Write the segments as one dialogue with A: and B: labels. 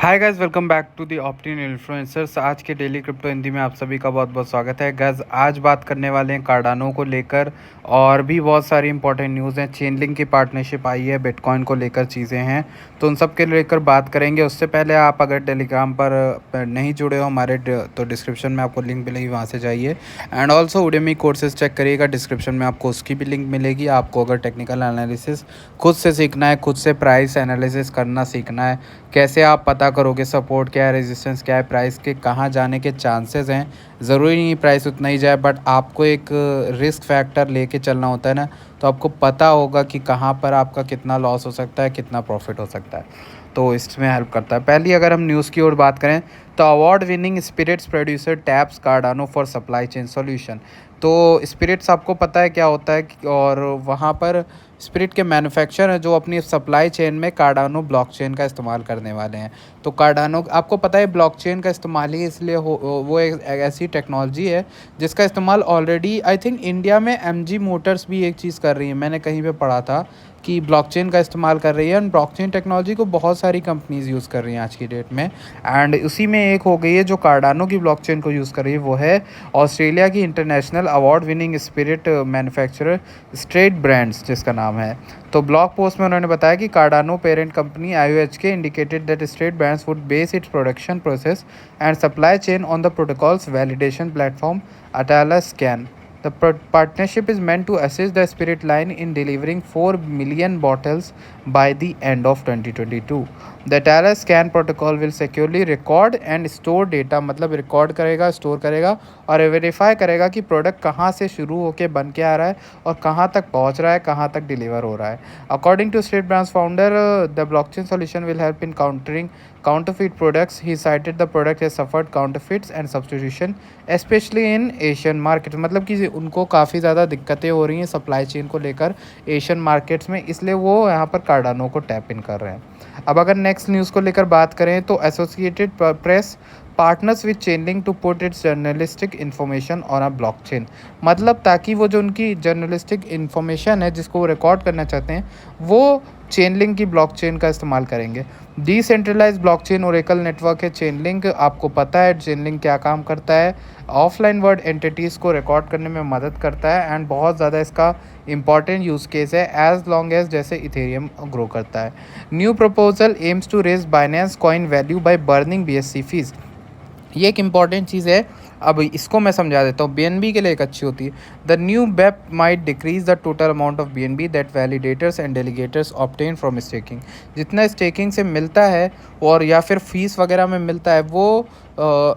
A: Hi guys, welcome back to the Optin Influencers. आज के daily crypto Hindi में आप सभी का बहुत बहुत स्वागत है। गाइस, आज बात करने वाले हैं कार्डानो को लेकर और भी बहुत सारी इंपॉर्टेंट न्यूज़ हैं। चेनलिंक की पार्टनरशिप आई है, बिटकॉइन को लेकर चीज़ें हैं, तो उन सब के लेकर बात करेंगे। उससे पहले आप अगर टेलीग्राम पर नहीं जुड़े हो हमारे तो डिस्क्रिप्शन में आपको लिंक मिलेगी, वहाँ से जाइए। And also Udemy courses check करिएगा, डिस्क्रिप्शन में आपको उसकी भी लिंक मिलेगी। आपको अगर टेक्निकल एनालिसिस खुद से सीखना है, खुद से प्राइस एनालिसिस करना सीखना है, कैसे आप पता करोगे सपोर्ट क्या है, रेजिस्टेंस क्या है, प्राइस के कहाँ जाने के चांसेस हैं। ज़रूरी नहीं प्राइस उतना ही जाए, बट आपको एक रिस्क फैक्टर लेके चलना होता है ना, तो आपको पता होगा कि कहाँ पर आपका कितना लॉस हो सकता है, कितना प्रॉफिट हो सकता है। तो इसमें हेल्प करता है। पहली अगर हम न्यूज़ की ओर बात करें तो award winning spirits producer taps Cardano for supply chain solution. तो स्पिरिट्स आपको पता है क्या होता है और वहाँ पर स्पिरिट के मैन्युफैक्चरर हैं जो अपनी सप्लाई चेन में कार्डानो ब्लॉकचेन का इस्तेमाल करने वाले हैं। तो कार्डानो आपको पता है ब्लॉकचेन का इस्तेमाल ही इसलिए वो एक ऐसी टेक्नोलॉजी है जिसका इस्तेमाल ऑलरेडी आई थिंक इंडिया में एमजी मोटर्स भी एक चीज़ कर रही है। मैंने कहीं पे पढ़ा था कि ब्लॉकचेन का इस्तेमाल कर रही है, एंड ब्लॉकचेन टेक्नोलॉजी को बहुत सारी कंपनीज यूज़ कर रही हैं आज की डेट में। एंड उसी में एक हो गई है जो कार्डानो की ब्लॉकचेन को यूज़ कर रही है, वो है ऑस्ट्रेलिया की international award winning spirit manufacturer straight brands, जिसका नाम है। तो ब्लॉग पोस्ट में उन्होंने बताया कि Cardano parent company IOHK indicated that straight brands would base its production process and supply chain on the protocols validation platform Atala scan. The partnership is meant to assist the Spirit line in delivering 4 million bottles by the end of 2022. The Tara Scan protocol will securely record and store data, मतलब record करेगा, store करेगा और verify करेगा कि product कहाँ से शुरू होकर बन के आ रहा है और कहाँ तक पहुँच रहा है, कहाँ तक डिलीवर हो रहा है। According to state brands founder, the blockchain solution will help in countering counterfeit products. He cited the product has suffered counterfeits and substitution, especially in Asian market। मतलब कि उनको काफ़ी ज़्यादा दिक्कतें हो रही हैं सप्लाई चेन को लेकर एशियन मार्केट्स में, इसलिए वो यहाँ पर कार्डानो को टैप इन कर रहे हैं। अब अगर नेक्स्ट न्यूज़ को लेकर बात करें तो Associated Press partners with Chainlink to put its journalistic information on a blockchain. मतलब ताकि वो जो उनकी जर्नलिस्टिक इन्फॉर्मेशन है जिसको वो रिकॉर्ड करना चाहते हैं, वो चेनलिंक की ब्लॉकचेन का इस्तेमाल करेंगे। डिसेंट्रलाइज ब्लॉकचेन ओरेकल नेटवर्क है चेनलिंक। आपको पता है चेनलिंक क्या काम करता है, ऑफलाइन वर्ड एंटिटीज़ को रिकॉर्ड करने में मदद करता है, एंड बहुत ज़्यादा इसका इंपॉर्टेंट यूज़ केस है एज लॉन्ग एज जैसे इथेरियम ग्रो करता है। New proposal aims to raise Binance coin value by burning BSC fees. ये एक इम्पॉर्टेंट चीज़ है। अब इसको मैं समझा देता हूँ। BNB के लिए एक अच्छी होती है। The new BEP might decrease the total amount of BNB that validators and delegators obtain from staking. जितना स्टेकिंग से मिलता है और या फिर फीस वगैरह में मिलता है, वो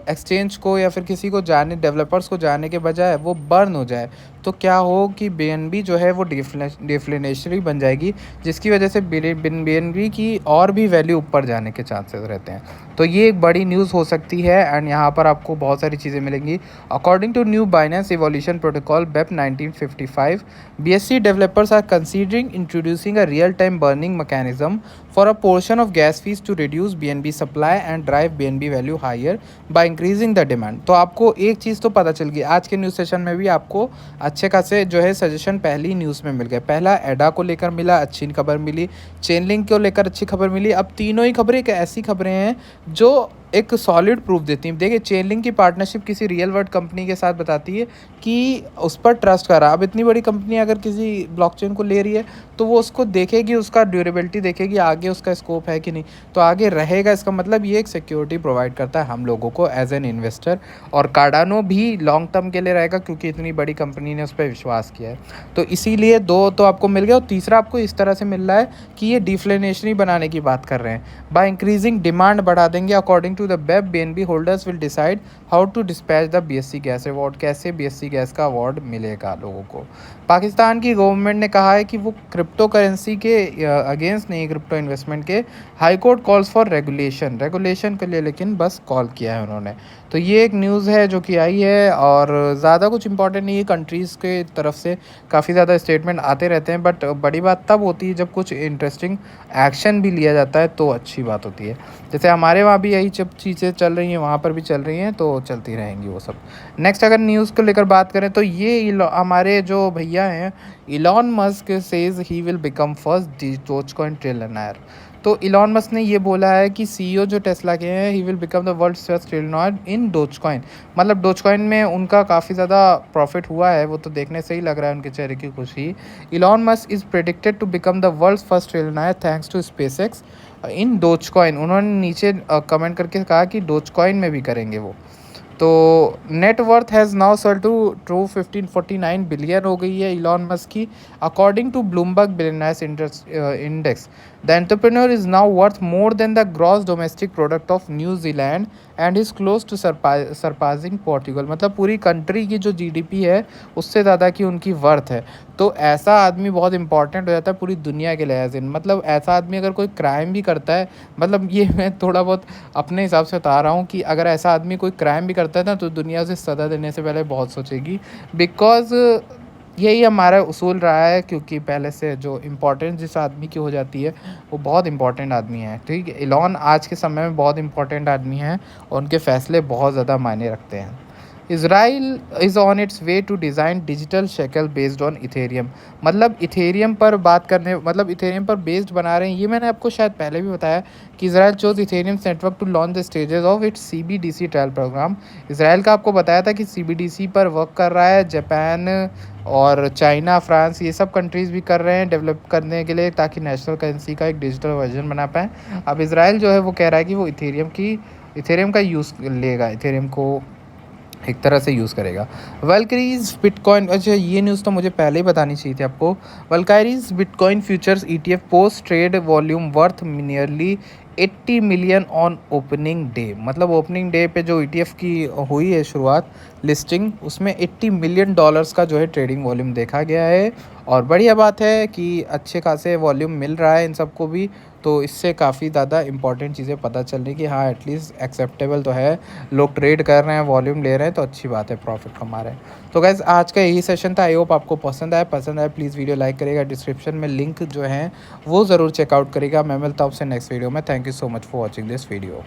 A: एक्सचेंज को या फिर किसी को जाने, डेवलपर्स को जाने के बजाय वो बर्न हो जाए, तो क्या हो कि BNB जो है वो डिफ्लेशनरी बन जाएगी, जिसकी वजह से BNB की और भी वैल्यू ऊपर जाने के चांसेस रहते हैं। तो ये एक बड़ी न्यूज़ हो सकती है, एंड यहाँ पर आपको बहुत सारी चीज़ें मिलेंगी। According to new Binance evolution protocol BEP 1955, BSC developers are considering introducing a real-time burning mechanism for a portion of gas fees to reduce BNB supply and drive BNB value higher by increasing the demand। तो आपको एक चीज़ तो पता चल गई, आज के news session में भी आपको अच्छे खासे जो है सजेशन पहली न्यूज़ में मिल गए। पहला एडा को लेकर मिला, अच्छी खबर मिली, चेनलिंक को लेकर अच्छी खबर मिली। अब तीनों ही खबरें एक ऐसी खबरें हैं जो एक सॉलिड प्रूफ देती हैं। देखिए, चेनलिंक की पार्टनरशिप किसी रियल वर्ल्ड कंपनी के साथ बताती है कि उस पर ट्रस्ट करा। अब इतनी बड़ी कंपनी अगर किसी ब्लॉकचेन को ले रही है तो वो उसको देखेगी, उसका ड्यूरेबिलिटी देखेगी, आगे उसका स्कोप है कि नहीं, तो आगे रहेगा। इसका मतलब ये एक सिक्योरिटी प्रोवाइड करता है हम लोगों को एज एन इन्वेस्टर, और कार्डानो भी लॉन्ग टर्म के लिए रहेगा क्योंकि इतनी बड़ी कंपनी ने उस पर विश्वास किया है। तो इसीलिए दो तो आपको मिल गया, और तीसरा आपको इस तरह से मिल रहा है कि ये डिफ्लेशनरी बनाने की बात कर रहे हैं। बाय इंक्रीजिंग डिमांड बढ़ा देंगे। According to the BEP, BNB holders will decide how to dispatch the BSC gas award. कैसे BSC गैस का अवार्ड मिलेगा लोगों को। पाकिस्तान की गवर्नमेंट ने कहा है कि वो क्रिप्टो करेंसी के अगेंस्ट नहीं, क्रिप्टो इन्वेस्टमेंट के। High court calls for regulation के लिए लेकिन बस कॉल किया है उन्होंने। तो ये एक न्यूज़ है जो कि आई है, और ज़्यादा कुछ इंपॉर्टेंट नहीं है। कंट्रीज़ के तरफ से काफ़ी ज़्यादा स्टेटमेंट आते रहते हैं, बट बड़ी बात तब होती है जब कुछ इंटरेस्टिंग एक्शन भी लिया जाता है, तो अच्छी बात होती है। जैसे हमारे वहाँ भी यही सब चीज़ें चल रही हैं, वहाँ पर भी चल रही हैं, तो चलती रहेंगी वो सब। नेक्स्ट अगर न्यूज़ को लेकर बात करें तो ये हमारे जो भैया हैं Elon Musk says he will become first Dogecoin trillionaire. तो इलॉन मस्क ने ये बोला है कि सीईओ जो टेस्ला के हैं, he will become the world's first trillionaire in Dogecoin. मतलब डोजकॉइन में उनका काफ़ी ज़्यादा प्रॉफिट हुआ है, वो तो देखने से ही लग रहा है उनके चेहरे की खुशी। Elon Musk is predicted to become the world's first trillionaire thanks to SpaceX in Dogecoin. उन्होंने नीचे कमेंट करके कहा कि डोजकॉइन में भी करेंगे वो। तो net worth has now surd to 1549 billion हो गई है इलॉन मस्क की, according to Bloomberg billionaires index. The entrepreneur is now worth more than the gross domestic product of New Zealand and is close to surpassing Portugal. मतलब पूरी country की जो GDP है उससे ज़्यादा की उनकी वर्थ है। तो ऐसा आदमी बहुत इंपॉर्टेंट हो जाता है पूरी दुनिया के लिहाज से। मतलब ऐसा आदमी अगर कोई क्राइम भी करता है, मतलब ये मैं थोड़ा बहुत अपने हिसाब से बता रहा हूँ कि अगर ऐसा आदमी कोई क्राइम भी करता है ना, तो दुनिया उसे सज़ा देने से पहले बहुत सोचेगी। बिकॉज़ यही हमारा उसूल रहा है, क्योंकि पहले से जो इम्पोर्टेंस जिस आदमी की हो जाती है वो बहुत इंपॉर्टेंट आदमी है। ठीक है, इलॉन आज के समय में बहुत इंपॉर्टेंट आदमी है और उनके फैसले बहुत ज़्यादा मायने रखते हैं। Israel is on its way to design digital shekel based on Ethereum. मतलब इथेरियम पर बात करने, मतलब इथेरियम पर बेस्ड बना रहे हैं। ये मैंने आपको शायद पहले भी बताया कि Israel chose Ethereum network to launch the stages of its CBDC trial program. Israel का आपको बताया था कि सीबीडीसी पर वर्क कर रहा है। जापान और चाइना, फ्रांस, ये सब कंट्रीज़ भी कर रहे हैं डेवलप करने के लिए, ताकि नेशनल करेंसी का एक डिजिटल वर्जन बना पाएँ। अब इसराइल जो है वो कह रहा है कि वो इथेरियम का यूज़ लेगा, इथेरियम को एक तरह से यूज़ करेगा। वल्करीज बिटकॉइन, अच्छा ये न्यूज़ तो मुझे पहले ही बतानी चाहिए थी आपको। Valkyrie's Bitcoin futures ETF post trade volume worth nearly 80 million on opening day. मतलब ओपनिंग डे पे जो ईटीएफ की हुई है शुरुआत लिस्टिंग, उसमें 80 मिलियन डॉलर्स का जो है ट्रेडिंग वॉल्यूम देखा गया है। और बढ़िया बात है कि अच्छे खासे वॉल्यूम मिल रहा है इन सबको भी, तो इससे काफ़ी ज़्यादा इंपॉर्टेंट चीज़ें पता चल रही कि हाँ एटलीस्ट एक्सेप्टेबल तो है, लोग ट्रेड कर रहे हैं, वॉल्यूम ले रहे हैं, तो अच्छी बात है, प्रॉफिट कमा रहे हैं। तो गाइस आज का यही सेशन था। आई होप आपको पसंद आया प्लीज़ वीडियो लाइक करेगा, डिस्क्रिप्शन में लिंक जो है वो ज़रूर चेकआउट करेगा। मैं मिलता हूँ आपसे नेक्स्ट वीडियो में। Thank you so much for watching this video.